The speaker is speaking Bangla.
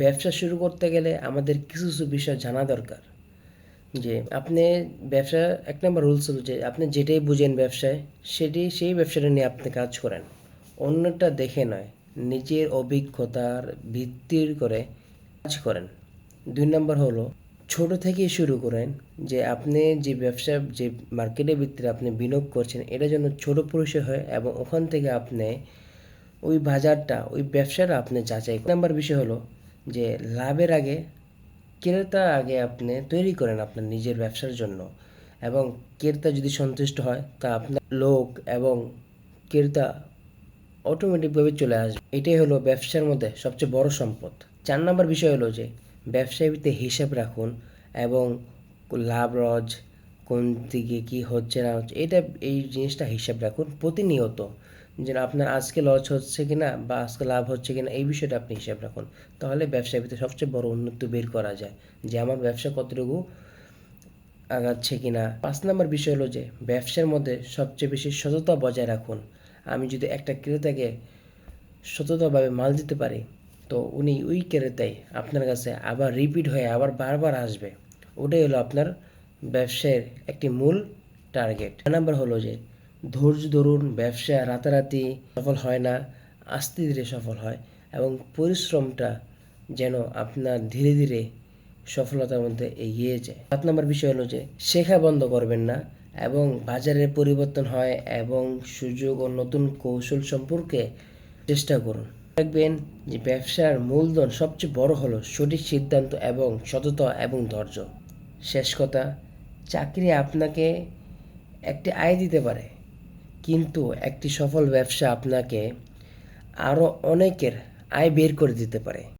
ব্যবসা শুরু করতে গেলে আমাদের কিছু কিছু বিষয় জানা দরকার। যে আপনি ব্যবসা, এক নম্বর রুলস হলো যে আপনি যেটাই বুঝেন ব্যবসায়, সেই ব্যবসাটা নিয়ে আপনি কাজ করেন, অন্যটা দেখে নয়, নিজের অভিজ্ঞতার ভিত্তির করে কাজ করেন। 2 নম্বর হলো ছোট থেকেই শুরু করেন, যে আপনি যে ব্যবসা, যে মার্কেটের ভিত্তিতে আপনি বিনিয়োগ করছেন, এটা যেন ছোট পরিসর হয় এবং ওখান থেকে আপনি ওই বাজারটা, ওই ব্যবসাটা আপনি যাচাই। নাম্বার বিষয় হলো যে লাভের আগে, ক্রেতা আগে আপনি তৈরি করেন আপনার নিজের ব্যবসার জন্য, এবং ক্রেতা যদি সন্তুষ্ট হয় তা আপনার লোক এবং ক্রেতা অটোমেটিকভাবে চলে আসবে। এটাই হলো ব্যবসার মধ্যে সবচেয়ে বড় সম্পদ। 4 নম্বর বিষয় হলো যে ব্যবসায় ভিত্তিতে হিসাব রাখুন এবং লাভ লস, কোন দিকে কি হচ্ছে না হচ্ছে, এই জিনিসটা হিসাব রাখুন প্রতিনিয়ত, যেন আপনার আজকে লস হচ্ছে কিনা বা আজকে লাভ হচ্ছে কিনা, এই বিষয়টা আপনি হিসাব রাখুন। তাহলে ব্যবসার ভিতরে সবচেয়ে বড় উন্নতি বের করা যায়, যে আমার ব্যবসা কতটুকু আগাচ্ছে কিনা। 5 নম্বর বিষয় হলো যে ব্যবসার মধ্যে সবচেয়ে বেশি সততা বজায় রাখুন। আমি যদি একটা ক্রেতাকে সততাভাবে মাল দিতে পারি, তো উনি ওই ক্রেতাই আপনার কাছে আবার রিপিট হয়ে আবার বারবার আসবে। ওটাই হলো আপনার ব্যবসায়ের একটি মূল টার্গেট। 4 নাম্বার হলো যে ধৈর্য ধরুন। ব্যবসা রাতারাতি সফল হয় না, আস্তে ধীরে সফল হয়, এবং পরিশ্রমটা যেন আপনার ধীরে ধীরে সফলতার মধ্যে এগিয়ে যায়। 7 নম্বর বিষয় হলো যে শেখা বন্ধ করবেন না, এবং বাজারের পরিবর্তন হয় এবং সুযোগ ও নতুন কৌশল সম্পর্কে চেষ্টা করুন। রাখবেন যে ব্যবসার মূলধন সবচেয়ে বড় হলো সঠিক সিদ্ধান্ত এবং সততা এবং ধৈর্য। শেষ কথা, চাকরি আপনাকে একটি আয় দিতে পারে, কিন্তু একটি সফল ব্যবসা আপনাকে আরও অনেকের আয় বের করে দিতে পারে।